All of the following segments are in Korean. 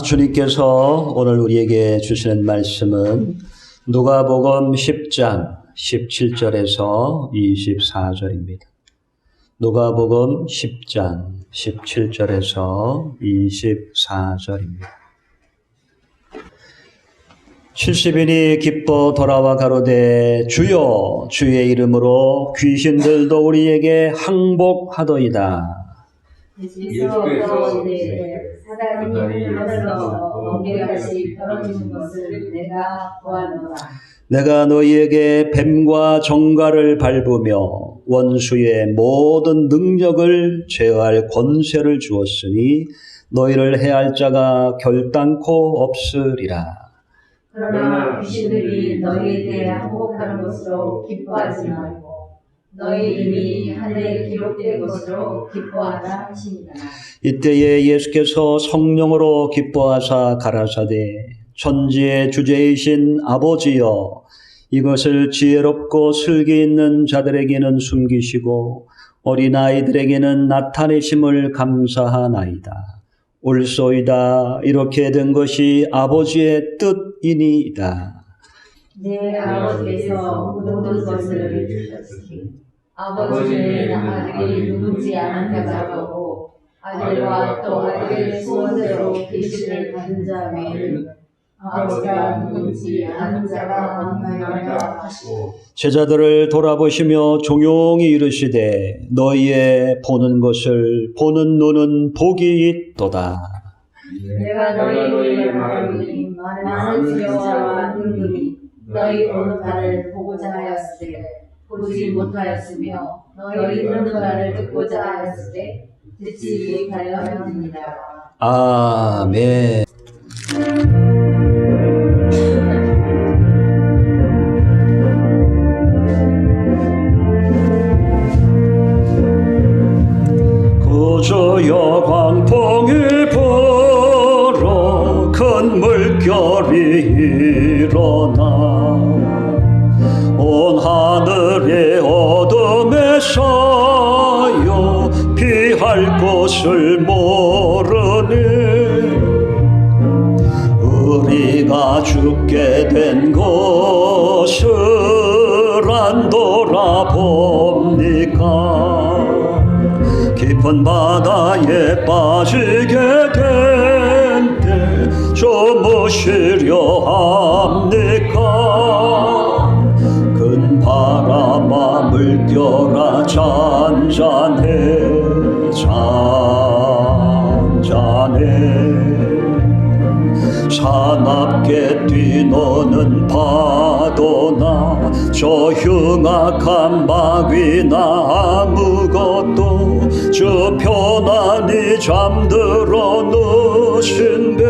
주님께서 오늘 우리에게 주시는 말씀은 누가복음 10장 17절에서 24절입니다. 누가복음 10장 17절에서 24절입니다. 70인이 기뻐 돌아와 가로되 주여 주의 이름으로 귀신들도 우리에게 항복하더이다. 예수께서 사단이 하늘로 번개같이 떨어지는 것을 내가 보았노라. 내가 너희에게 뱀과 정갈을 밟으며 원수의 모든 능력을 제어할 권세를 주었으니 너희를 해할 자가 결단코 없으리라. 그러나 귀신들이 너희에게 항복하는 것으로 기뻐하지 말고 너희 이름이 하늘에 기록된 것으로 기뻐하라 하시니라. 이때에 예수께서 성령으로 기뻐하사 가라사대 천지의 주제이신 아버지여 이것을 지혜롭고 슬기 있는 자들에게는 숨기시고 어린아이들에게는 나타내심을 감사하나이다. 옳소이다. 이렇게 된 것이 아버지의 뜻이니이다. 내 아버지께서 모든 것을 주셨으니 아버지는 아들이 누군지 아는 자가 없고 아들과 또 아들의 소원대로 계시를 받은 자 외에는 아버지가 누군지 아는 자가 없나이다 하시고 제자들을 돌아보시며 종용이 이르시되 너희의 보는 것을 보는 눈은 복이 있도다. 내가 너희에게 말하노니 많은 지혜와 은근히 너희 보는 바를 보고자 하였을 때 보지 못하였으며 너희 듣는 바를 듣고자 하였을 때 듣지 못하였느니라. 아멘. 구주여 광풍이 불어 큰 물결이 일어나 온 하늘의 어둠에 쌓여 피할 곳을 모르니 우리가 죽게 된 것을 안 돌아봅니까? 깊은 바다에 빠지게 된 때 주무시려 합니까? 큰 바람아 물결아 잔잔해 사납게 뛰노는 파도나 저 흉악한 바위나 아무것도 저 편안히 잠들어 누신 배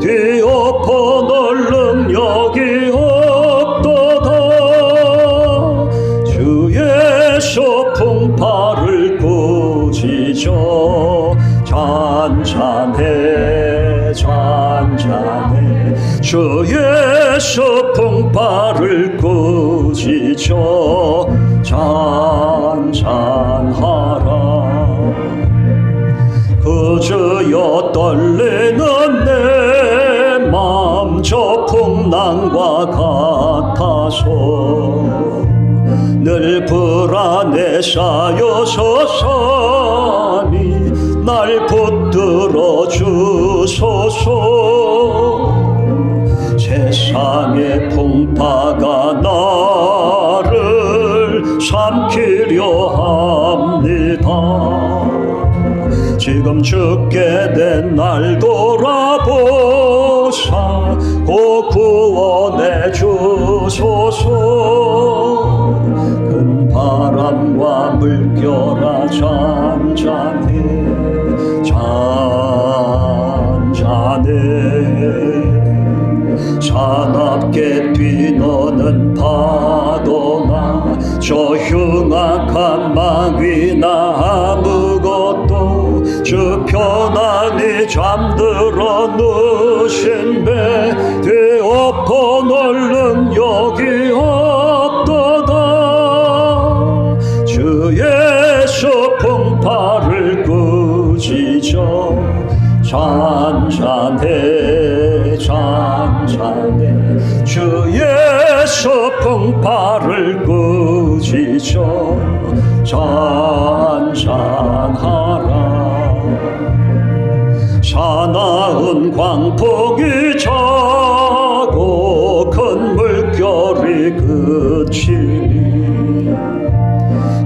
뒤엎어놓을 능력이 없도다. 주의 소풍파를 꾸짖어 잔잔해 주의 소풍파를 꾸짖어 잔잔하라. 그저여 떨리는 내 맘 저 풍랑과 같아서 늘 불안에 쌓여서 사니 날 붙들어 주소서. 세상의 풍파가 나를 삼키려 합니다. 지금 죽게 된 날 돌아보사 곧 구원해 주소서. 큰 바람과 물결아 잔잔해 사납게 뛰노는 파도나 저 흉악한 바위나 아무것도 저 편안히 잠들어 누신 배 뒤엎어놓을 능력이 없도다. 주의 소풍파를 꾸짖어 잔잔해 잔잔해 주 예수 풍파를 꾸짖어 잔잔하라 사나운 광풍이 자고 큰 물결이 그치니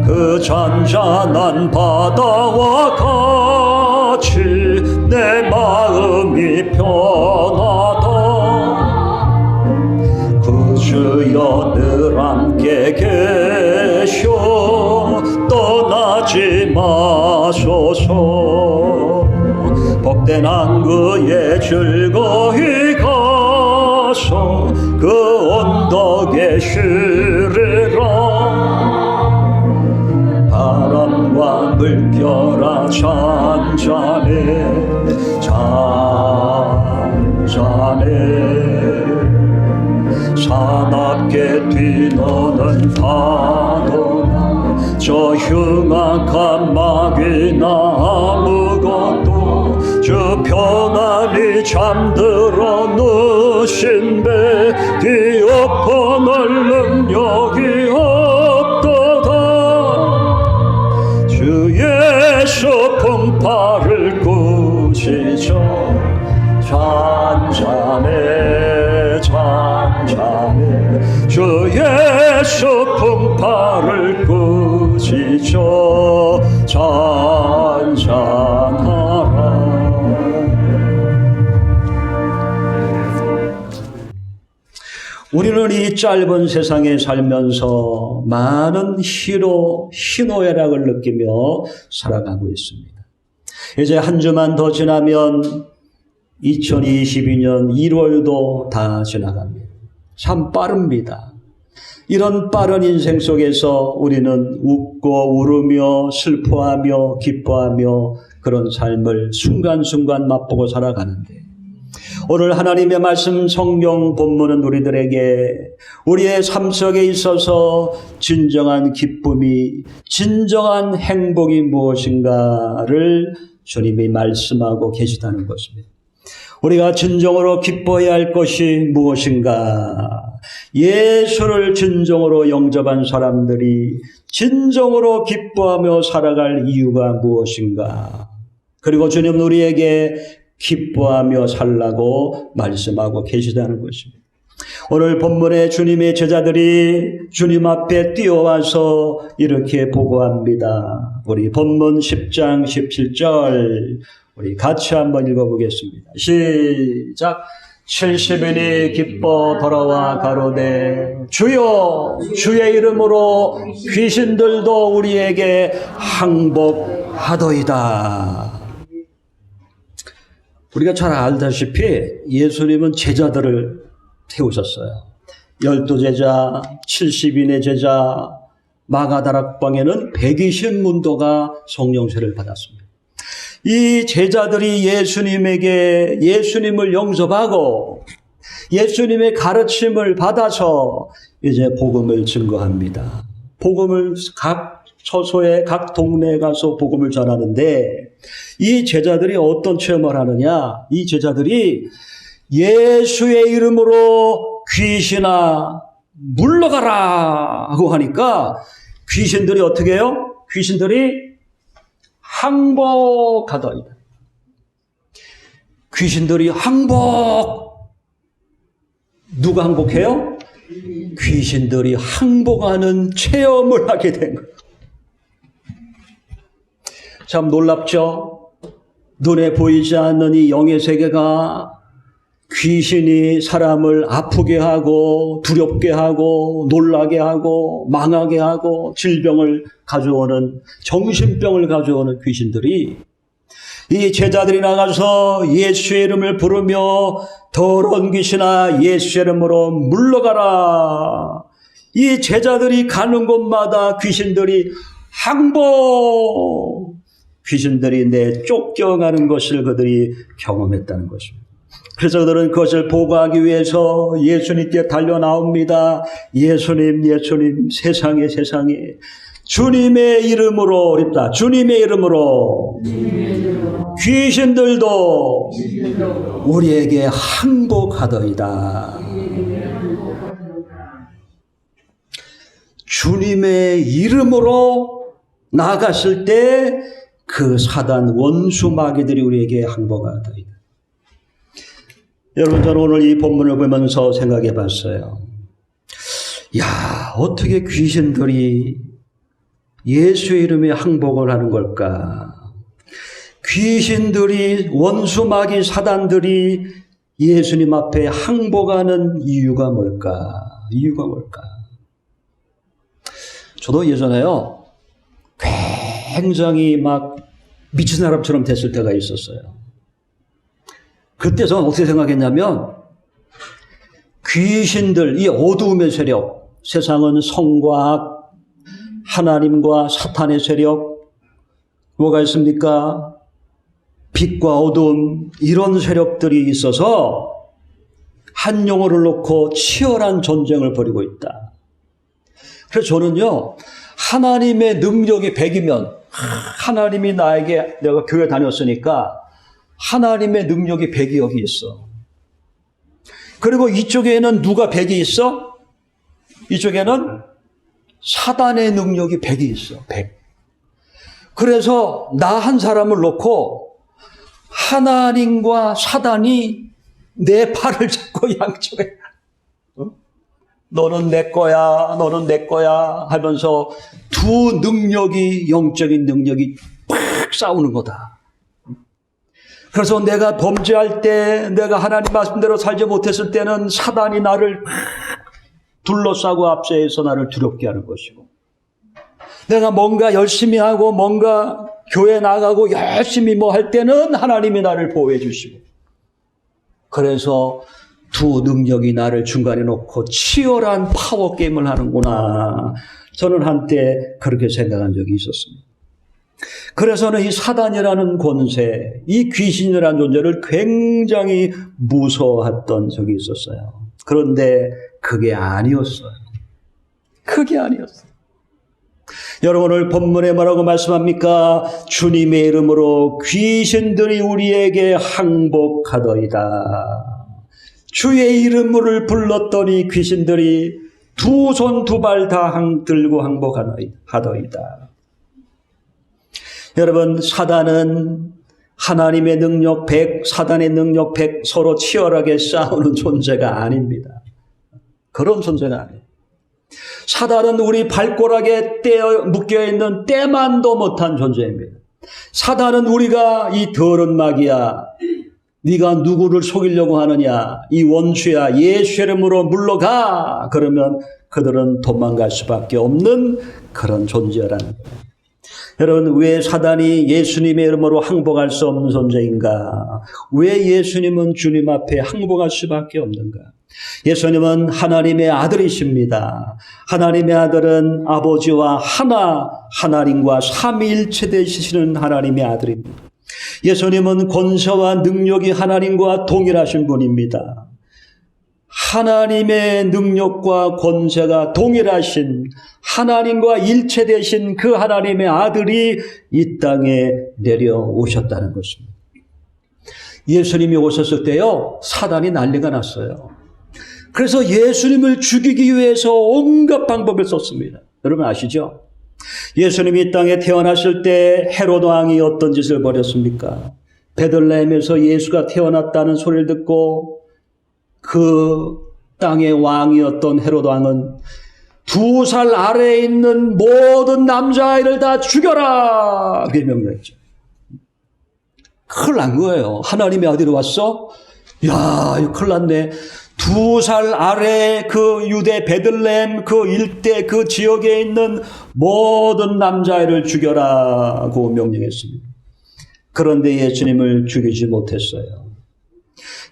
그 잔잔한 바다와 같이 내 마음이 편하다 그 주여 늘 함께 계셔 떠나지 마소서 복된 항구에 즐거이 가서 그 언덕에 쉬리라 바람과 물결아 잔잔해 잔잔해 사납게 뛰노는 파도나 저 흉악한 마귀나 아무것도 주 편안히 잠들어 누신 배 뒤엎어낼 능력이 없도다 주 예수 풍파를 꾸짖어 잔잔해 잔잔해 주 예수 풍파를 꾸짖어 잔잔하라 우리는 이 짧은 세상에 살면서 많은 희노애락을 느끼며 살아가고 있습니다. 이제 한 주만 더 지나면 2022년 1월도 다 지나갑니다. 참 빠릅니다. 이런 빠른 인생 속에서 우리는 웃고 울으며 슬퍼하며 기뻐하며 그런 삶을 순간순간 맛보고 살아가는데 오늘 하나님의 말씀 성경 본문은 우리들에게 우리의 삶 속에 있어서 진정한 기쁨이 진정한 행복이 무엇인가를 주님이 말씀하고 계시다는 것입니다. 우리가 진정으로 기뻐해야 할 것이 무엇인가? 예수를 진정으로 영접한 사람들이 진정으로 기뻐하며 살아갈 이유가 무엇인가? 그리고 주님은 우리에게 기뻐하며 살라고 말씀하고 계시다는 것입니다. 오늘 본문에 주님의 제자들이 주님 앞에 뛰어와서 이렇게 보고합니다. 우리 본문 10장 17절 우리 같이 한번 읽어보겠습니다. 시작. 70인이 기뻐 돌아와 가로되 주여 주의 이름으로 귀신들도 우리에게 항복하도이다. 우리가 잘 알다시피 예수님은 제자들을 태우셨어요. 12제자, 70인의 제자, 마가다락방에는 120문도가 성령세를 받았습니다. 이 제자들이 예수님을 영접하고 예수님의 가르침을 받아서 이제 복음을 증거합니다. 복음을 각 처소에 각 동네에 가서 복음을 전하는데 이 제자들이 어떤 체험을 하느냐? 이 제자들이 예수의 이름으로 귀신아 물러가라 하고 하니까 귀신들이 어떻게 해요? 귀신들이 항복하더이다. 귀신들이 누가 항복해요? 귀신들이 항복하는 체험을 하게 된 거예요. 참 놀랍죠? 눈에 보이지 않는 이 영의 세계가 귀신이 사람을 아프게 하고 두렵게 하고 놀라게 하고 망하게 하고 질병을 가져오는 정신병을 가져오는 귀신들이 이 제자들이 나가서 예수의 이름을 부르며 더러운 귀신아 예수의 이름으로 물러가라. 이 제자들이 가는 곳마다 귀신들이 항복, 귀신들이 쫓겨가는 것을 그들이 경험했다는 것입니다. 그래서 그들은 그것을 보고하기 위해서 예수님께 달려 나옵니다. 예수님 세상에 주님의 이름으로 어렵다. 주님의 이름으로 귀신들도 우리에게 항복하더이다. 주님의 이름으로 나갔을 때 그 사단 원수 마귀들이 우리에게 항복하더이다. 여러분, 저는 오늘 이 본문을 보면서 생각해 봤어요. 야, 어떻게 귀신들이 예수의 이름에 항복을 하는 걸까? 귀신들이, 원수 마귀 사단들이 예수님 앞에 항복하는 이유가 뭘까? 이유가 뭘까? 저도 예전에요, 굉장히 막 미친 사람처럼 됐을 때가 있었어요. 그때 저는 어떻게 생각했냐면, 귀신들, 이 어두움의 세력, 세상은 성과 악, 하나님과 사탄의 세력, 뭐가 있습니까? 빛과 어두움, 이런 세력들이 있어서 한 용어를 놓고 치열한 전쟁을 벌이고 있다. 그래서 저는요, 하나님의 능력이 100이면, 하나님이 나에게, 내가 교회 다녔으니까 하나님의 능력이 100이 여기 있어. 그리고 이쪽에는 누가 100이 있어? 이쪽에는 사단의 능력이 100이 있어. 100. 그래서 나 한 사람을 놓고 하나님과 사단이 내 팔을 잡고 양쪽에 너는 내 거야, 너는 내 거야 하면서 두 능력이, 영적인 능력이 팍 싸우는 거다. 그래서 내가 범죄할 때, 내가 하나님 말씀대로 살지 못했을 때는 사단이 나를 둘러싸고 앞세에서 나를 두렵게 하는 것이고, 내가 뭔가 열심히 하고 뭔가 교회 나가고 열심히 뭐 할 때는 하나님이 나를 보호해 주시고, 그래서 두 능력이 나를 중간에 놓고 치열한 파워 게임을 하는구나. 저는 한때 그렇게 생각한 적이 있었습니다. 그래서는 이 사단이라는 권세, 이 귀신이라는 존재를 굉장히 무서워했던 적이 있었어요. 그런데 그게 아니었어요. 그게 아니었어요. 여러분, 오늘 본문에 뭐라고 말씀합니까? 주님의 이름으로 귀신들이 우리에게 항복하더이다. 주의 이름을 불렀더니 귀신들이 두 손 두 발 다 들고 항복하더이다. 여러분, 사단은 하나님의 능력 100, 사단의 능력 100 서로 치열하게 싸우는 존재가 아닙니다. 그런 존재가 아니에요. 사단은 우리 발가락에 묶여있는 때만도 못한 존재입니다. 사단은 우리가 이 더러운 마귀야, 네가 누구를 속이려고 하느냐, 이 원수야, 예수 이름으로 물러가, 그러면 그들은 도망갈 수밖에 없는 그런 존재라는 거예요. 여러분, 왜 사단이 예수님의 이름으로 항복할 수 없는 존재인가? 왜 예수님은 주님 앞에 항복할 수밖에 없는가? 예수님은 하나님의 아들이십니다. 하나님의 아들은 아버지와 하나님과 삼위일체 되시는 하나님의 아들입니다. 예수님은 권세와 능력이 하나님과 동일하신 분입니다. 하나님의 능력과 권세가 동일하신 하나님과 일체되신 그 하나님의 아들이 이 땅에 내려오셨다는 것입니다. 예수님이 오셨을 때요, 사단이 난리가 났어요. 그래서 예수님을 죽이기 위해서 온갖 방법을 썼습니다. 여러분 아시죠? 예수님이 이 땅에 태어났을 때 헤롯 왕이 어떤 짓을 벌였습니까? 베들레헴에서 예수가 태어났다는 소리를 듣고 그 땅의 왕이었던 헤롯 왕은 2살 아래에 있는 모든 남자아이를 다 죽여라! 그게 명령했죠. 큰일 난 거예요. 하나님의 아들이 왔어? 야, 이거 큰일 났네. 2살 아래 그 유대 베들레헴 그 일대 그 지역에 있는 모든 남자아이를 죽여라고 명령했습니다. 그런데 예수님을 죽이지 못했어요.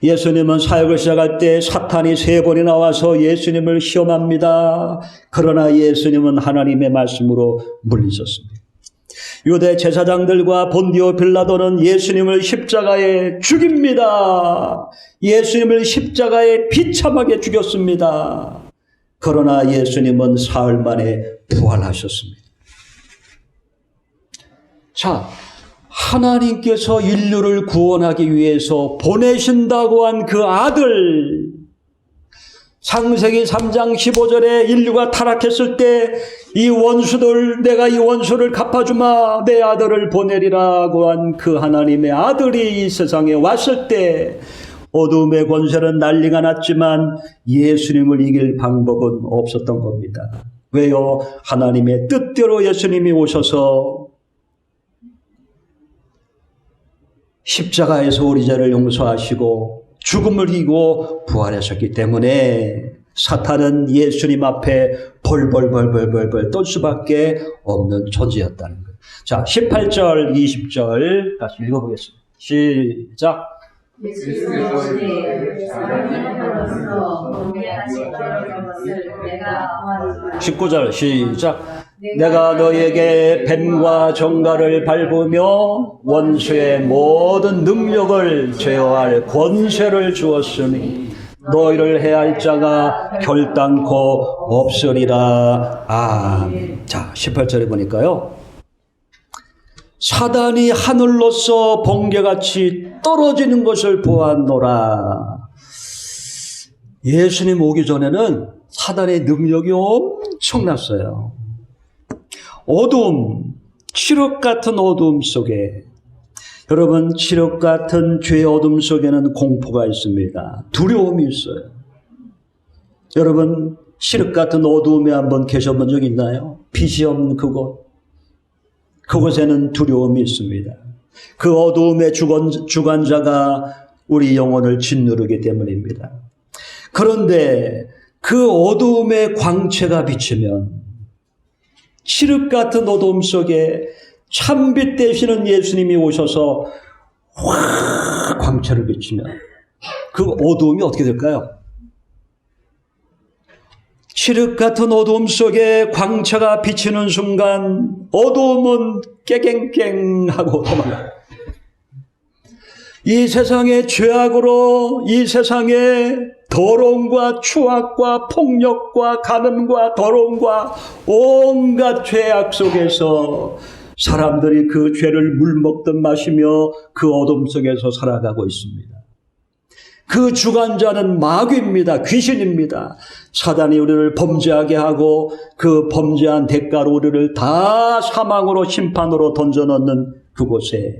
예수님은 사역을 시작할 때 사탄이 3번이 나와서 예수님을 시험합니다. 그러나 예수님은 하나님의 말씀으로 물리셨습니다. 유대 제사장들과 본디오 빌라도는 예수님을 십자가에 죽입니다. 예수님을 십자가에 비참하게 죽였습니다. 그러나 예수님은 사흘 만에 부활하셨습니다. 자, 하나님께서 인류를 구원하기 위해서 보내신다고 한 그 아들, 창세기 3장 15절에 인류가 타락했을 때 이 원수들, 내가 이 원수를 갚아주마, 내 아들을 보내리라고 한 그 하나님의 아들이 이 세상에 왔을 때 어둠의 권세는 난리가 났지만 예수님을 이길 방법은 없었던 겁니다. 왜요? 하나님의 뜻대로 예수님이 오셔서 십자가에서 우리 죄를 용서하시고 죽음을 이기고 부활하셨기 때문에 사탄은 예수님 앞에 벌벌벌벌벌 떨 수밖에 없는 존재였다는 거예요. 자, 18절, 20절 다시 읽어보겠습니다. 시작. 예수께서 이르시되 하나님으로서 공개하신 것을 내가 보아주리라. 19절 시작. 내가 너에게 뱀과 정갈을 밟으며 원수의 모든 능력을 제어할 권세를 주었으니 너희를 해할 자가 결단코 없으리라. 아멘. 자, 18절에 보니까요. 사단이 하늘로서 번개같이 떨어지는 것을 보았노라. 예수님 오기 전에는 사단의 능력이 엄청났어요. 어두움, 칠흑 같은 어두움 속에, 여러분, 칠흑 같은 죄의 어둠 속에는 공포가 있습니다. 두려움이 있어요. 여러분, 칠흑 같은 어두움에 한번 계셔본 적 있나요? 빛이 없는 그곳. 그곳에는 두려움이 있습니다. 그 어두움의 주관자가 우리 영혼을 짓누르기 때문입니다. 그런데 그 어두움의 광채가 비치면 칠흑 같은 어두움 속에 참빛 되시는 예수님이 오셔서 확 광채를 비치면 그 어두움이 어떻게 될까요? 칠흑 같은 어두움 속에 광채가 비치는 순간 어두움은 깨갱깽하고 도망가요. 이 세상의 죄악으로, 이 세상의 더러움과 추악과 폭력과 간음과 더러움과 온갖 죄악 속에서 사람들이 그 죄를 물먹듯 마시며 그 어둠 속에서 살아가고 있습니다. 그 주관자는 마귀입니다. 귀신입니다. 사단이 우리를 범죄하게 하고 그 범죄한 대가로 우리를 다 사망으로 심판으로 던져넣는 그곳에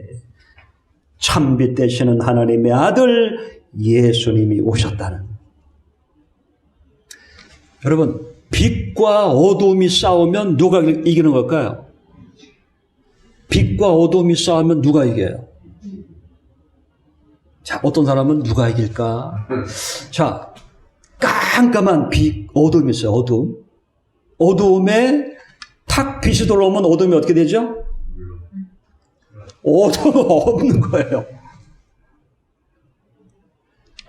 참빛 되시는 하나님의 아들 예수님이 오셨다는. 여러분, 빛과 어두움이 싸우면 누가 이기는 걸까요? 빛과 어두움이 싸우면 누가 이겨요? 자, 어떤 사람은 누가 이길까? 자, 깜깜한 빛, 어둠이 있어요, 어둠. 어두움에 탁 빛이 들어오면 어둠이 어떻게 되죠? 어둠은 없는 거예요.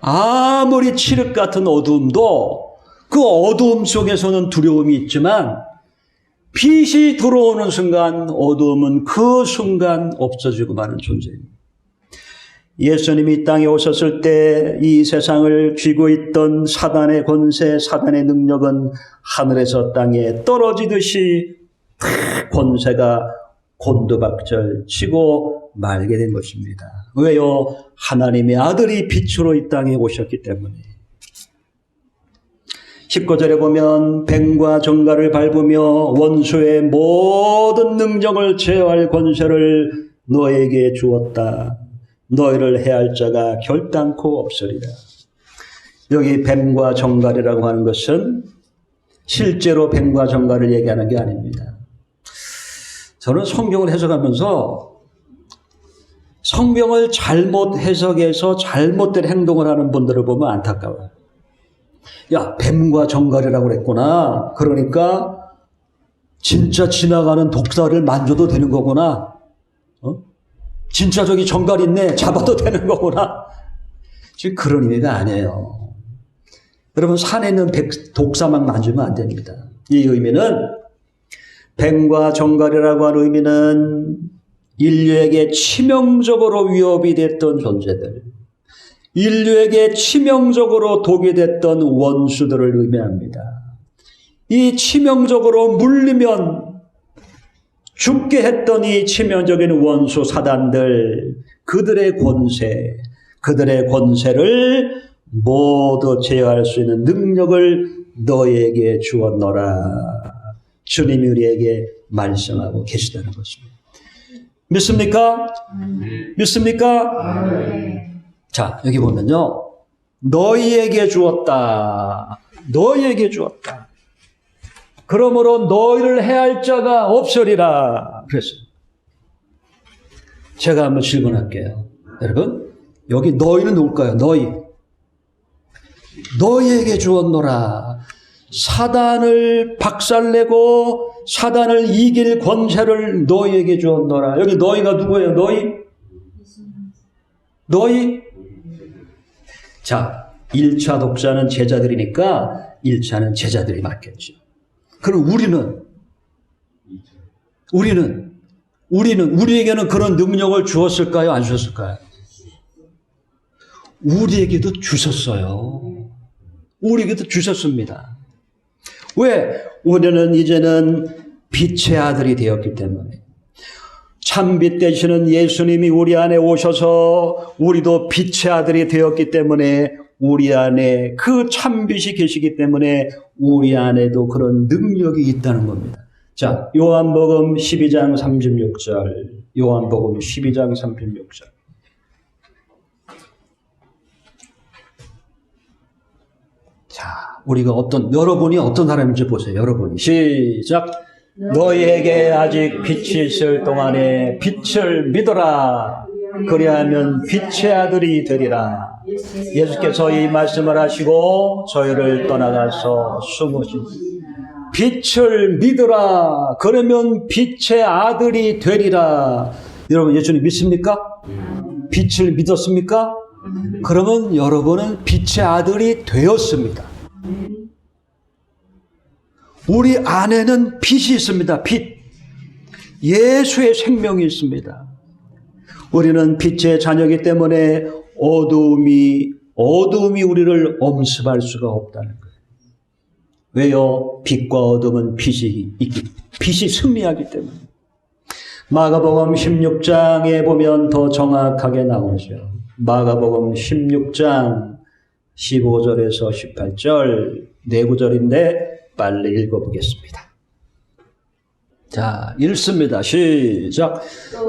아무리 칠흑 같은 어둠도 그 어두움 속에서는 두려움이 있지만 빛이 들어오는 순간 어두움은 그 순간 없어지고 마는 존재입니다. 예수님이 이 땅에 오셨을 때 이 세상을 쥐고 있던 사단의 권세, 사단의 능력은 하늘에서 땅에 떨어지듯이 권세가 곤두박질 치고 말게 된 것입니다. 왜요? 하나님의 아들이 빛으로 이 땅에 오셨기 때문에. 19절에 보면 뱀과 정갈을 밟으며 원수의 모든 능력을 제어할 권세를 너에게 주었다. 너희를 해할 자가 결단코 없으리라. 여기 뱀과 정갈이라고 하는 것은 실제로 뱀과 정갈을 얘기하는 게 아닙니다. 저는 성경을 해석하면서 성경을 잘못 해석해서 잘못된 행동을 하는 분들을 보면 안타까워요. 야, 뱀과 정갈이라고 그랬구나. 그러니까 진짜 지나가는 독사를 만져도 되는 거구나. 진짜 저기 정갈 있네. 잡아도 되는 거구나. 지금 그런 의미가 아니에요. 여러분, 산에 있는 독사만 만지면 안 됩니다. 이 의미는 뱀과 정갈이라고 하는 의미는 인류에게 치명적으로 위협이 됐던 존재들, 인류에게 치명적으로 독이 됐던 원수들을 의미합니다. 이 치명적으로 물리면 죽게 했던 이 치명적인 원수 사단들, 그들의 권세를 모두 제어할 수 있는 능력을 너에게 주었노라. 주님이 우리에게 말씀하고 계시다는 것입니다. 믿습니까? 믿습니까? 자, 여기 보면요. 너희에게 주었다. 너희에게 주었다. 그러므로 너희를 해할 자가 없으리라. 그랬어요. 제가 한번 질문할게요. 여러분, 여기 너희는 누굴까요? 너희에게 주었노라. 사단을 박살내고 사단을 이길 권세를 너희에게 주었노라. 여기 너희가 누구예요? 너희? 자, 1차 독자는 제자들이니까 1차는 제자들이 맡겠죠. 그럼 우리에게는 그런 능력을 주었을까요? 안 주었을까요? 우리에게도 주셨어요. 우리에게도 주셨습니다. 왜? 우리는 이제는 빛의 아들이 되었기 때문에. 참빛 되시는 예수님이 우리 안에 오셔서 우리도 빛의 아들이 되었기 때문에 우리 안에 그 참빛이 계시기 때문에 우리 안에도 그런 능력이 있다는 겁니다. 자, 요한복음 12장 36절. 요한복음 12장 36절. 자, 여러분이 어떤 사람인지 보세요. 여러분이. 시작. 너희에게 아직 빛이 있을 동안에 빛을 믿어라. 그리하면 빛의 아들이 되리라. 예수께서 이 말씀을 하시고 저희를 떠나가서 숨으신 빛을 믿어라. 그러면 빛의 아들이 되리라. 여러분, 예수님 믿습니까? 빛을 믿었습니까? 그러면 여러분은 빛의 아들이 되었습니다. 우리 안에는 빛이 있습니다. 빛. 예수의 생명이 있습니다. 우리는 빛의 자녀이기 때문에 어두움이 우리를 엄습할 수가 없다는 거예요. 왜요? 빛과 어둠은 빛이 승리하기 때문에. 마가복음 16장에 보면 더 정확하게 나오죠. 마가복음 16장 15절에서 18절 네 구절인데 빨리 읽어보겠습니다. 자, 읽습니다. 시작.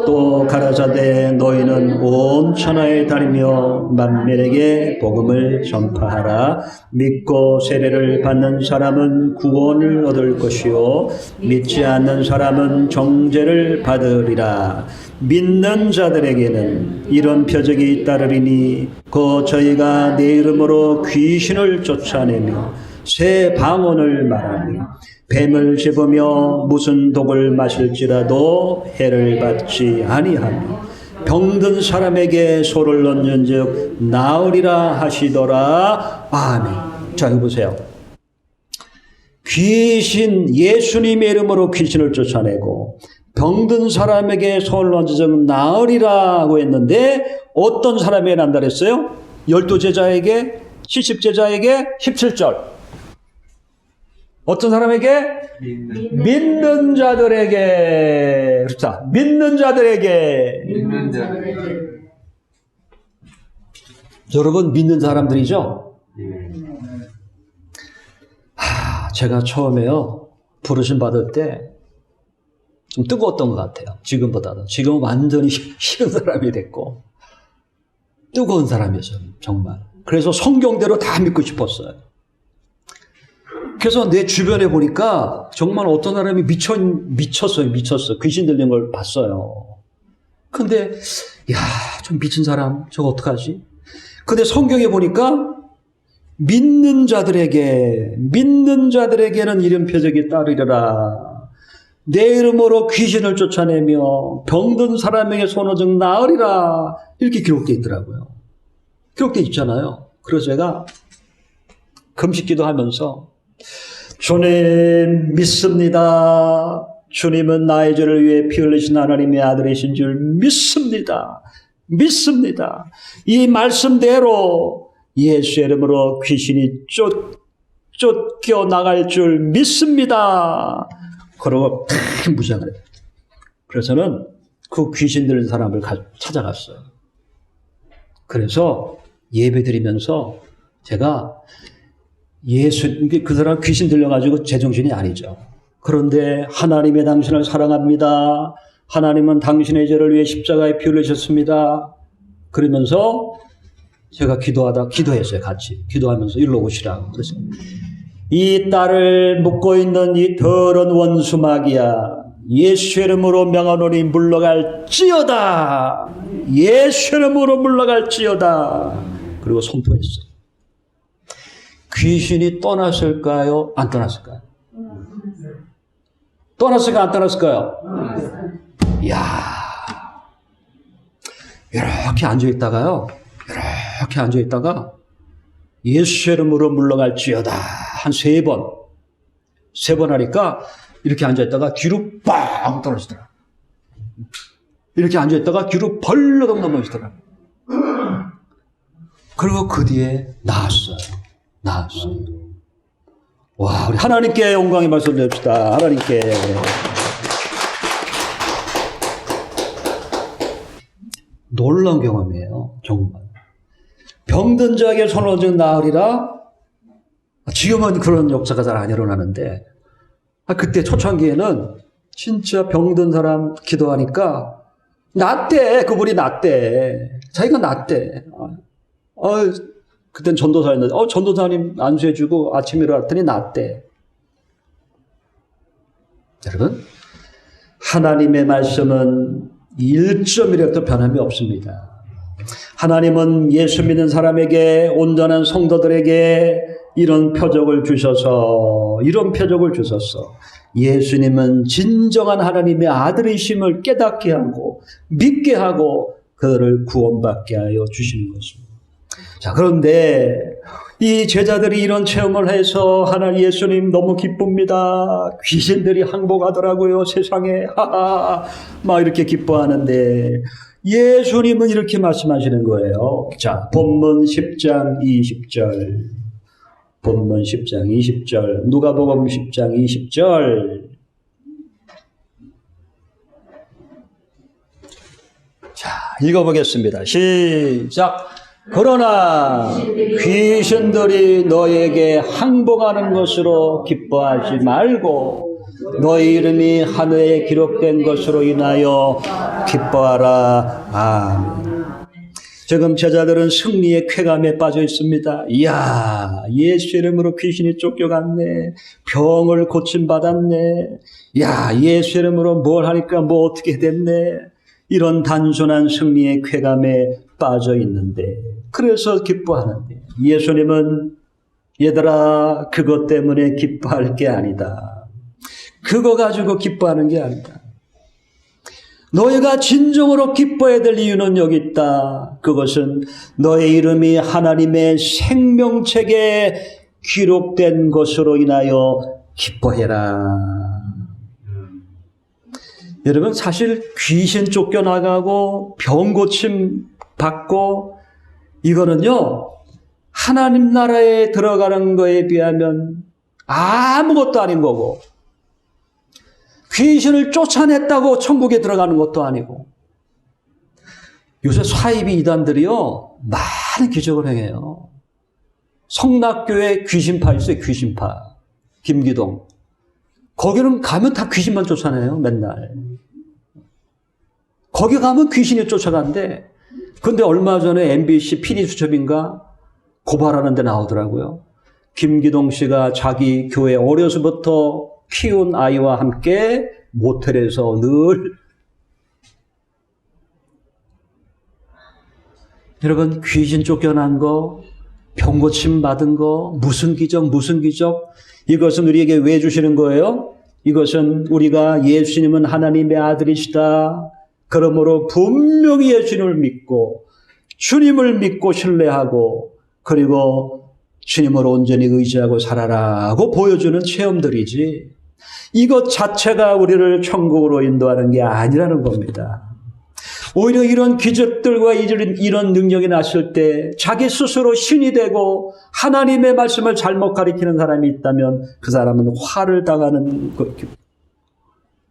또 가라사대 너희는 온 천하에 다니며 만민에게 복음을 전파하라. 믿고 세례를 받는 사람은 구원을 얻을 것이요 믿지 않는 사람은 정죄를 받으리라. 믿는 자들에게는 이런 표적이 따르리니 곧 저희가 내 이름으로 귀신을 쫓아내며 새 방언을 말하며 뱀을 집으며 무슨 독을 마실지라도 해를 받지 아니하며 병든 사람에게 소를 넣는즉 나으리라 하시더라. 아멘. 자, 이거 보세요. 예수님의 이름으로 귀신을 쫓아내고 병든 사람에게 소를 넣는즉 나으리라고 했는데 어떤 사람에게 난다 그랬어요? 12제자에게, 70제자에게, 17절. 어떤 사람에게? 믿는 자들에게. 그렇다. 믿는 자들에게. 여러분 믿는 사람들이죠? 제가 처음에요. 부르심 받을 때 좀 뜨거웠던 것 같아요. 지금보다도. 지금은 완전히 식은 사람이 됐고 뜨거운 사람이었어요. 정말. 그래서 성경대로 다 믿고 싶었어요. 그래서 내 주변에 보니까 정말 어떤 사람이 미쳤어요. 귀신 들린 걸 봤어요. 근데, 좀 미친 사람, 저거 어떡하지? 근데 성경에 보니까 믿는 자들에게는 이런 표적이 따르리라. 내 이름으로 귀신을 쫓아내며 병든 사람에게 손오즉 나으리라. 이렇게 기록되어 있더라고요. 기록되어 있잖아요. 그래서 제가 금식기도 하면서 주님 믿습니다. 주님은 나의 죄를 위해 피 흘리신 하나님의 아들이신 줄 믿습니다. 이 말씀대로 예수의 이름으로 귀신이 쫓겨 나갈 줄 믿습니다. 그러고 무장을 해요. 그래서는 그 귀신 들린 사람을 찾아갔어요. 그래서 예배 드리면서 제가 그 사람 귀신 들려가지고 제정신이 아니죠. 그런데 하나님의 당신을 사랑합니다. 하나님은 당신의 죄를 위해 십자가에 피 흘리셨습니다. 그러면서 제가 기도했어요. 같이. 기도하면서 일로 오시라고. 그래서 이 딸을 묶고 있는 이 더러운 원수마귀야. 예수 이름으로 명하노니 물러갈지어다. 예수 이름으로 물러갈지어다. 그리고 선포했어요. 귀신이 떠났을까요? 안 떠났을까요? 떠났을까요? 안 떠났을까요? 이야, 이렇게 앉아있다가요. 이렇게 앉아있다가 예수 이름으로 물러갈지어다. 한 3번. 3번 하니까 이렇게 앉아있다가 뒤로 빵 떨어지더라. 이렇게 앉아있다가 뒤로 벌러덩 넘어지더라. 그리고 그 뒤에 나았어요. 와, 우리 하나님께 영광의 말씀 드립시다. 하나님께. 놀라운 경험이에요. 정말. 병든 자에게 손을 얹은 나으리라. 지금은 그런 역사가 잘 안 일어나는데 그때 초창기에는 진짜 병든 사람 기도하니까 낫대. 그분이 낫대. 자기가 낫대. 그땐 전도사였는데 전도사님 안수해주고 아침에 일어났더니 낫대. 여러분, 하나님의 말씀은 1.1획도 변함이 없습니다. 하나님은 예수 믿는 사람에게, 온전한 성도들에게 이런 표적을 주셔서 예수님은 진정한 하나님의 아들이심을 깨닫게 하고 믿게 하고 그들을 구원받게 하여 주시는 것입니다. 자, 그런데 이 제자들이 이런 체험을 해서 하나님 예수님 너무 기쁩니다. 귀신들이 항복하더라고요. 세상에. 하하. 막 이렇게 기뻐하는데 예수님은 이렇게 말씀하시는 거예요. 자, 본문 10장 20절. 본문 10장 20절. 누가복음 10장 20절. 자, 읽어보겠습니다. 시작. 그러나 귀신들이 너에게 항복하는 것으로 기뻐하지 말고 너의 이름이 하늘에 기록된 것으로 인하여 기뻐하라. 아멘. 지금 제자들은 승리의 쾌감에 빠져 있습니다. 이야, 예수 이름으로 귀신이 쫓겨갔네. 병을 고침받았네. 야, 예수 이름으로 뭘 하니까 뭐 어떻게 됐네. 이런 단순한 승리의 쾌감에 빠져 있는데, 그래서 기뻐하는데, 예수님은 얘들아, 그것 때문에 기뻐할 게 아니다. 그거 가지고 기뻐하는 게 아니다. 너희가 진정으로 기뻐해야 될 이유는 여기 있다. 그것은 너의 이름이 하나님의 생명책에 기록된 것으로 인하여 기뻐해라. 여러분, 사실 귀신 쫓겨나가고 병 고침 받고 이거는요, 하나님 나라에 들어가는 거에 비하면 아무것도 아닌 거고, 귀신을 쫓아냈다고 천국에 들어가는 것도 아니고, 요새 사이비 이단들이요, 많은 기적을 행해요. 성락교회 귀신파 있어요, 귀신파. 김기동. 거기는 가면 다 귀신만 쫓아내요, 맨날. 거기 가면 귀신이 쫓아간대. 근데 얼마 전에 MBC PD수첩인가 고발하는 데 나오더라고요. 김기동 씨가 자기 교회 어려서부터 키운 아이와 함께 모텔에서 늘, 여러분, 귀신 쫓겨난 거, 병고침 받은 거, 무슨 기적, 이것은 우리에게 왜 주시는 거예요? 이것은 우리가 예수님은 하나님의 아들이시다. 그러므로 분명히 예수님을 믿고, 주님을 믿고 신뢰하고, 그리고 주님을 온전히 의지하고 살아라고 보여주는 체험들이지, 이것 자체가 우리를 천국으로 인도하는 게 아니라는 겁니다. 오히려 이런 기적들과 이런 능력이 났을 때 자기 스스로 신이 되고 하나님의 말씀을 잘못 가리키는 사람이 있다면 그 사람은 화를 당하는 것.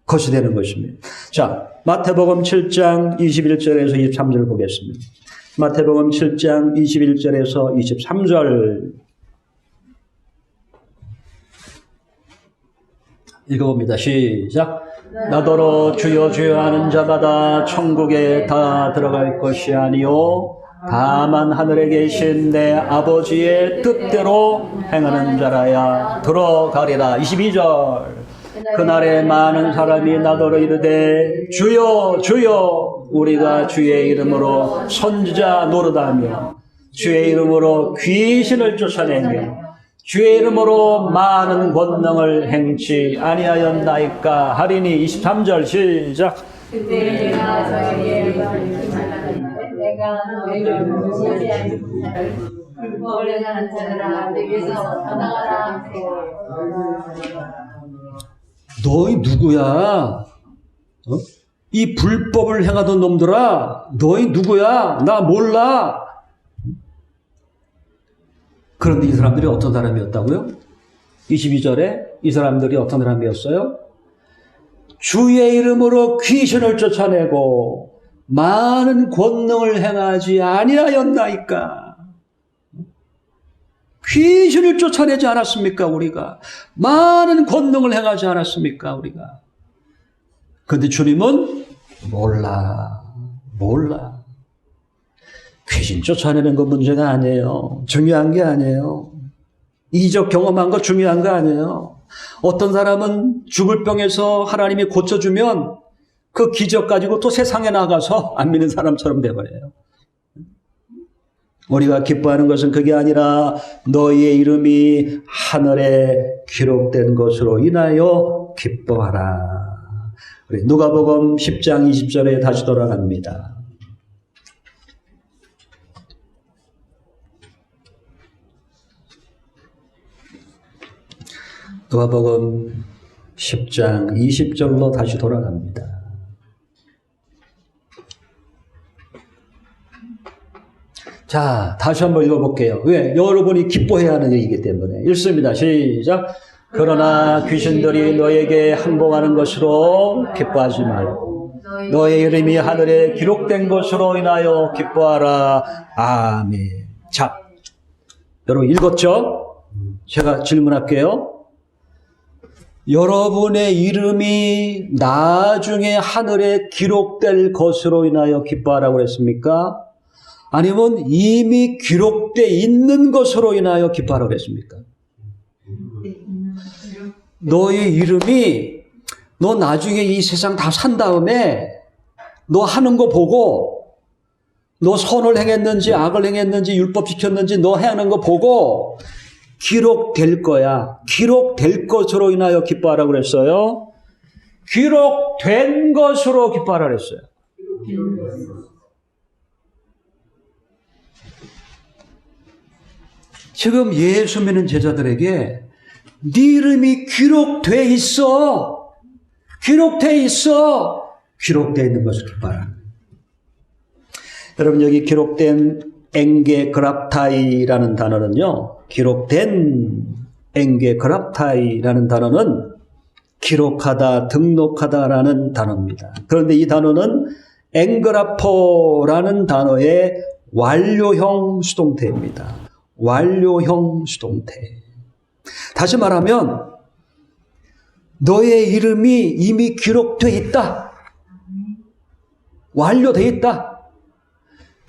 것이 되는 것입니다. 자, 마태복음 7장 21절에서 23절 보겠습니다. 마태복음 7장 21절에서 23절 읽어봅니다. 시작. 나더러 주여 주여 하는 자마다 천국에 다 들어갈 것이 아니요 다만 하늘에 계신 내 아버지의 뜻대로 행하는 자라야 들어가리라. 22절. 그날에 많은 사람이 나더러 이르되 주여 주여 우리가 주의 이름으로 선지자 노릇하며 주의 이름으로 귀신을 쫓아내며 주의 이름으로 많은 권능을 행치 아니하였나이까 하리니. 23절 시작. 그때 내가 저희에게 내가 너희를 지지하지 불법을 행하는 자들아 내게서 떠나가라. 너희 누구야? 이 불법을 행하던 놈들아, 너희 누구야? 나 몰라. 그런데 이 사람들이 어떤 사람이었다고요? 22절에 이 사람들이 어떤 사람이었어요? 주의 이름으로 귀신을 쫓아내고 많은 권능을 행하지 아니하였나이까. 귀신을 쫓아내지 않았습니까, 우리가? 많은 권능을 행하지 않았습니까, 우리가? 그런데 주님은 몰라. 귀신 쫓아내는 건 문제가 아니에요. 중요한 게 아니에요. 이적 경험한 거 중요한 거 아니에요. 어떤 사람은 죽을 병에서 하나님이 고쳐주면 그 기적 가지고 또 세상에 나가서 안 믿는 사람처럼 돼버려요. 우리가 기뻐하는 것은 그게 아니라 너희의 이름이 하늘에 기록된 것으로 인하여 기뻐하라. 우리 누가복음 10장 20절에 다시 돌아갑니다. 누가복음 10장 20절로 다시 돌아갑니다. 자, 다시 한번 읽어볼게요. 왜? 여러분이 기뻐해야 하는 얘기이기 때문에. 읽습니다. 시작. 그러나 귀신들이 너에게 항복하는 것으로 기뻐하지 말고 너의 이름이 하늘에 기록된 것으로 인하여 기뻐하라. 아멘. 자, 여러분 읽었죠? 제가 질문할게요. 여러분의 이름이 나중에 하늘에 기록될 것으로 인하여 기뻐하라고 그랬습니까? 아니면 이미 기록되어 있는 것으로 인하여 기뻐하라고 그랬습니까? 너의 이름이 너 나중에 이 세상 다 산 다음에 너 하는 거 보고 너 선을 행했는지 악을 행했는지 율법 지켰는지 너 하는 거 보고 기록될 거야. 기록될 것으로 인하여 기뻐하라고 그랬어요. 기록된 것으로 기뻐하라고 그랬어요. 지금 예수 믿는 제자들에게 네 이름이 기록돼 있어. 기록돼 있어. 기록되어 있는 것을 기뻐하라. 여러분 여기 기록된 엔게 그랍타이라는 단어는요. 기록된 엔게 그랍타이라는 단어는 기록하다, 등록하다라는 단어입니다. 그런데 이 단어는 엔그라포라는 단어의 완료형 수동태입니다. 완료형 수동태. 다시 말하면 너의 이름이 이미 기록되어 있다. 완료되어 있다.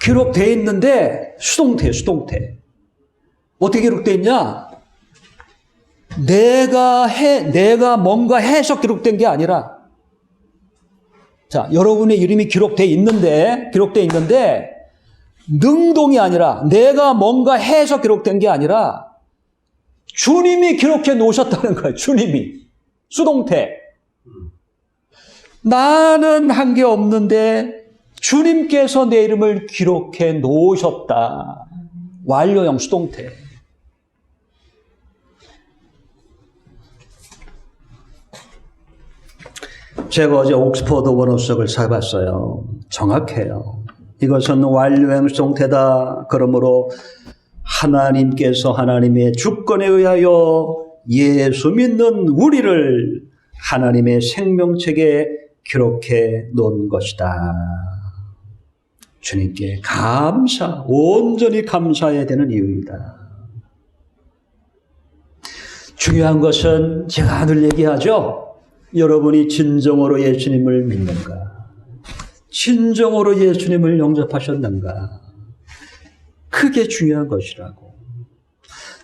기록되어 있는데 수동태. 어떻게 기록되어 있냐? 내가 뭔가 해서 기록된 게 아니라 자, 여러분의 이름이 기록되어 있는데 능동이 아니라 내가 뭔가 해서 기록된 게 아니라 주님이 기록해 놓으셨다는 거예요. 주님이. 수동태. 나는 한 게 없는데 주님께서 내 이름을 기록해 놓으셨다. 완료형 수동태. 제가 어제 옥스퍼드 원어석을 사봤어요. 정확해요. 이것은 완료형 수동태다. 그러므로 하나님께서 하나님의 주권에 의하여 예수 믿는 우리를 하나님의 생명책에 기록해 놓은 것이다. 주님께 온전히 감사해야 되는 이유입니다. 중요한 것은 제가 늘 얘기하죠. 여러분이 진정으로 예수님을 믿는가? 진정으로 예수님을 영접하셨는가? 그게 중요한 것이라고.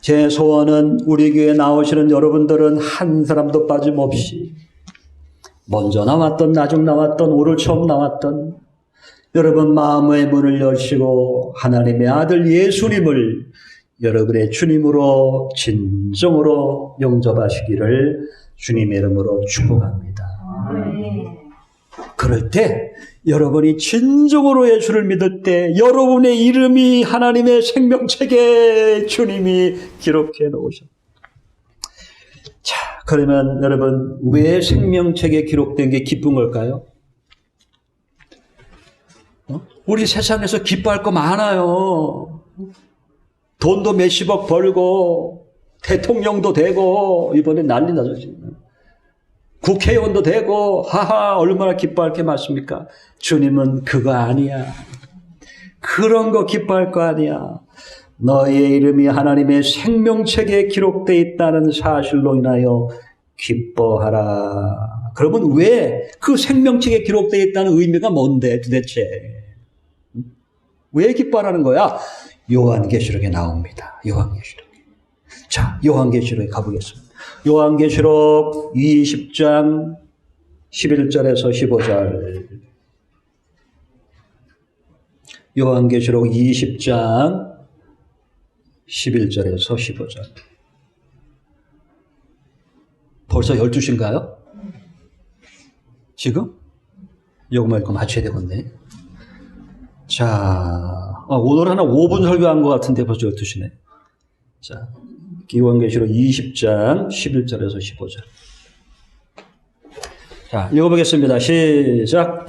제 소원은 우리 교회에 나오시는 여러분들은 한 사람도 빠짐없이 먼저 나왔던 나중 나왔던 오늘 처음 나왔던 여러분 마음의 문을 여시고 하나님의 아들 예수님을 여러분의 주님으로 진정으로 영접하시기를 주님의 이름으로 축복합니다. 그럴 때 여러분이 진정으로 예수를 믿을 때 여러분의 이름이 하나님의 생명책에 주님이 기록해 놓으셨다. 자, 그러면 여러분 왜 생명책에 기록된 게 기쁜 걸까요? 우리 세상에서 기뻐할 거 많아요. 돈도 몇십억 벌고 대통령도 되고 이번에 난리 나죠 지금. 국회의원도 되고 하하 얼마나 기뻐할 게 많습니까? 주님은 그거 아니야. 그런 거 기뻐할 거 아니야. 너의 이름이 하나님의 생명책에 기록되어 있다는 사실로 인하여 기뻐하라. 그러면 왜 그 생명책에 기록되어 있다는 의미가 뭔데 도대체? 왜 기뻐하라는 거야? 요한계시록에 나옵니다. 요한계시록. 자, 요한계시록에 가보겠습니다. 요한계시록 20장 11절에서 15절. 요한계시록 20장 11절에서 15절. 벌써 12시인가요? 지금? 요거만 읽고 맞춰야 되겠네. 자, 오늘 하나 5분 설교한 것 같은데 벌써 12시네. 자, 요한계시록 20장 11절에서 15절. 자, 읽어보겠습니다. 시작.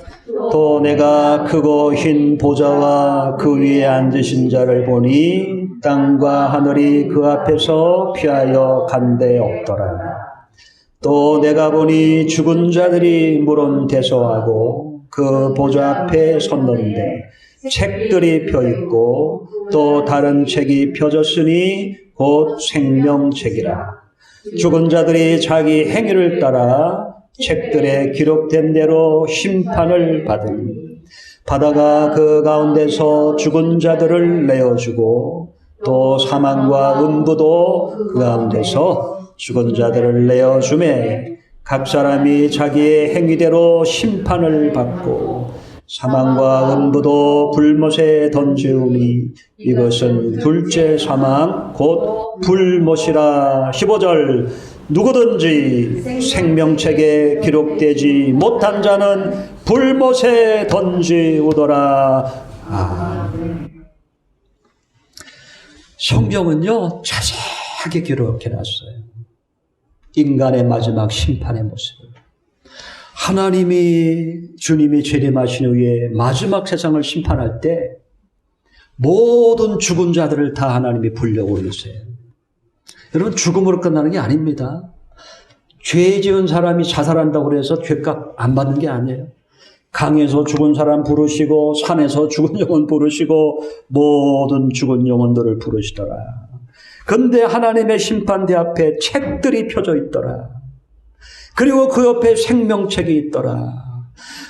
또 내가 크고 흰 보좌와 그 위에 앉으신 자를 보니 땅과 하늘이 그 앞에서 피하여 간 데 없더라. 또 내가 보니 죽은 자들이 물은 대소하고 그 보좌 앞에 섰는데 책들이 펴있고 또 다른 책이 펴졌으니 곧 생명책이라. 죽은 자들이 자기 행위를 따라 책들에 기록된 대로 심판을 받으니 바다가 그 가운데서 죽은 자들을 내어주고 또 사망과 음부도 그 가운데서 죽은 자들을 내어주매 각 사람이 자기의 행위대로 심판을 받고 사망과 음부도 불못에 던지우니 이것은 둘째 사망 곧 불못이라. 15절. 누구든지 생명책에 기록되지 못한 자는 불못에 던지우더라. 성경은요 자세하게 기록해놨어요. 인간의 마지막 심판의 모습을. 하나님이 주님이 재림하신 후에 마지막 세상을 심판할 때 모든 죽은 자들을 다 하나님이 불러 올리세요. 여러분 죽음으로 끝나는 게 아닙니다. 죄 지은 사람이 자살한다고 해서 죄값 안 받는 게 아니에요. 강에서 죽은 사람 부르시고 산에서 죽은 영혼 부르시고 모든 죽은 영혼들을 부르시더라. 근데 하나님의 심판대 앞에 책들이 펴져 있더라. 그리고 그 옆에 생명책이 있더라.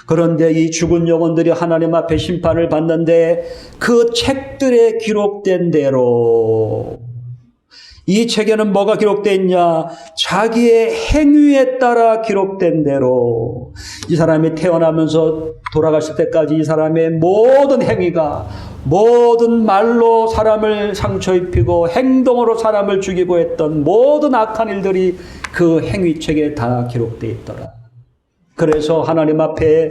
그런데 이 죽은 영혼들이 하나님 앞에 심판을 받는데 그 책들에 기록된 대로, 이 책에는 뭐가 기록되어 있냐? 자기의 행위에 따라 기록된 대로. 이 사람이 태어나면서 돌아가실 때까지 이 사람의 모든 행위가, 모든 말로 사람을 상처 입히고 행동으로 사람을 죽이고 했던 모든 악한 일들이 그 행위책에 다 기록되어 있더라. 그래서 하나님 앞에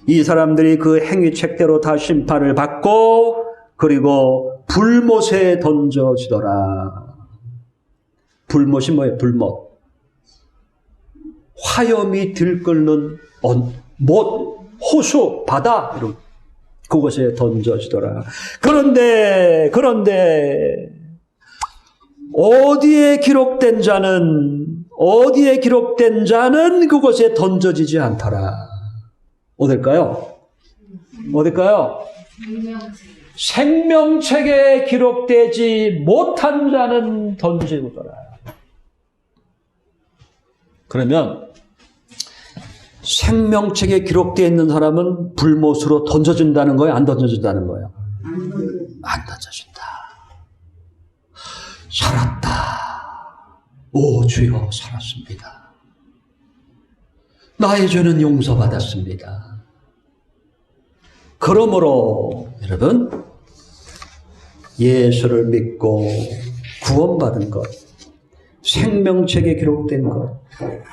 이 사람들이 그 행위책대로 다 심판을 받고 그리고 불못에 던져지더라. 불못이 뭐예요? 불못. 화염이 들끓는 못, 호수, 바다 이런 그곳에 던져지더라. 그런데 어디에 기록된 자는 어디에 기록된 자는 그곳에 던져지지 않더라. 어딜까요? 어딜까요? 생명책에 기록되지 못한 자는 던지더라. 그러면 생명책에 기록되어 있는 사람은 불못으로 던져진다는 거예요? 안 던져진다는 거예요? 안 던져진다. 살았다. 오 주여 살았습니다. 나의 죄는 용서받았습니다. 그러므로 여러분 예수를 믿고 구원받은 것, 생명책에 기록된 것,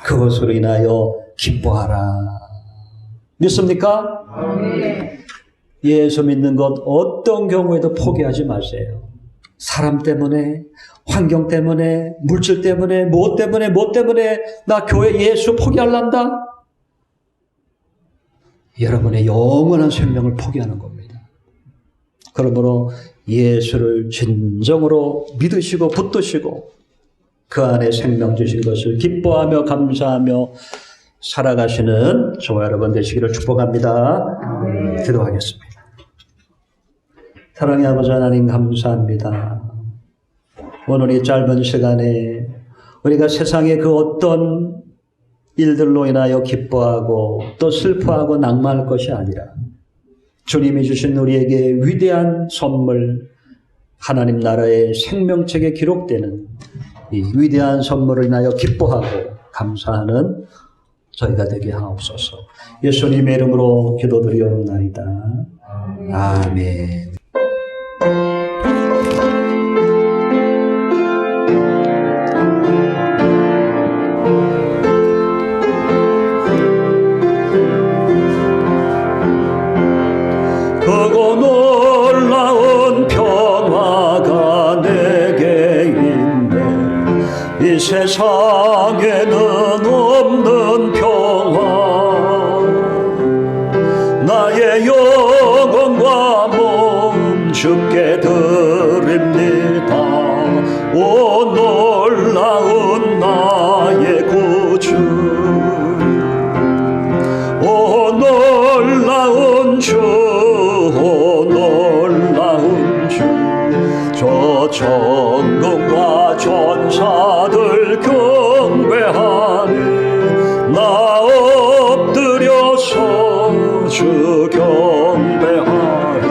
그것으로 인하여 기뻐하라. 믿습니까? 아멘. 예수 믿는 것 어떤 경우에도 포기하지 마세요. 사람 때문에, 환경 때문에, 물질 때문에, 무엇 때문에 나 교회 예수 포기할란다? 여러분의 영원한 생명을 포기하는 겁니다. 그러므로 예수를 진정으로 믿으시고 붙드시고 그 안에 생명 주신 것을 기뻐하며 감사하며 살아가시는 저와 여러분 되시기를 축복합니다. 기도하겠습니다. 사랑의 아버지 하나님 감사합니다. 오늘 이 짧은 시간에 우리가 세상의 그 어떤 일들로 인하여 기뻐하고 또 슬퍼하고 낭만할 것이 아니라 주님이 주신 우리에게 위대한 선물, 하나님 나라의 생명책에 기록되는 이 위대한 선물을 인하여 기뻐하고 감사하는 저희가 되게 하옵소서. 예수님의 이름으로 기도드리옵나이다. 아멘. 크고 놀라운 평화가 내게 있네. 이 세상에는 없는 평화. 나의 영혼과 몸 주께 드립니다. 오 놀라운 나의 구주, 오 놀라운 주, 오 놀라운 주. 저 천군과 천사들 경배하니 나 엎드려서 주 경배하니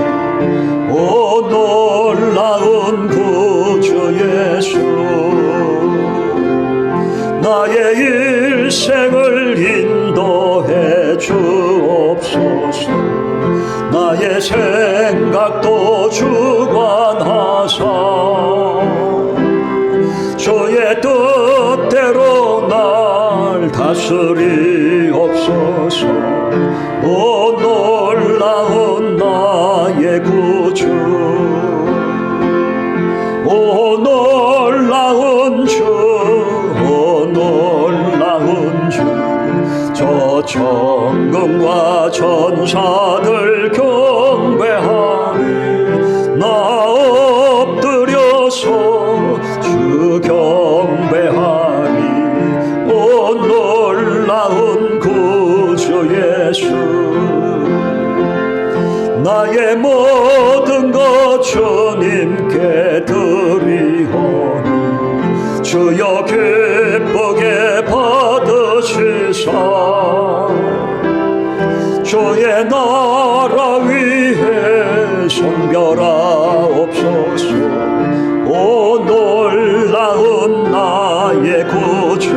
오 놀라운 구주 예수. 나의 일생을 인도해 주옵소서. 나의 생각도 주관하사 주의 뜻대로 날 다스리옵소서. 오 놀라운 나의 구주, 오 놀라운 주, 오 놀라운 주. 저 천군과 천사들 경배하니 나 엎드려서 주 경배하니 오 놀라운 구주 예수. 나의 모든 것 주님께 드리오니 주여 기쁘게 받으시사 주의 나라 위에 선별하옵소서. 오 놀라운 나의 구주,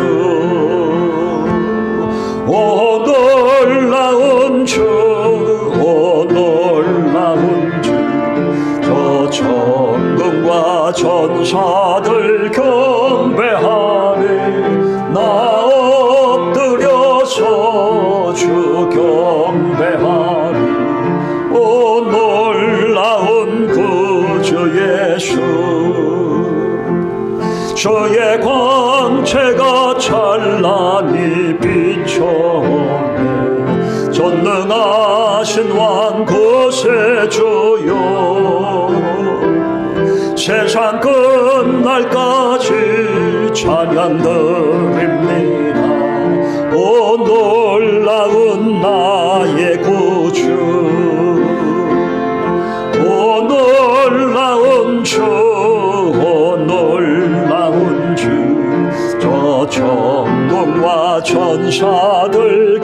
오 놀라운 주, 오 놀라운 주. 저 천군과 천사들 경배하니 나 엎드려서 주 경배하니 오 놀라운 구주 예수. 주의 광채가 찬란히 비춰오네. 전능하신 왕 구세주여, 세상 끝날까지 찬양 드립니다. 놀라운 주 저 천국과 천사들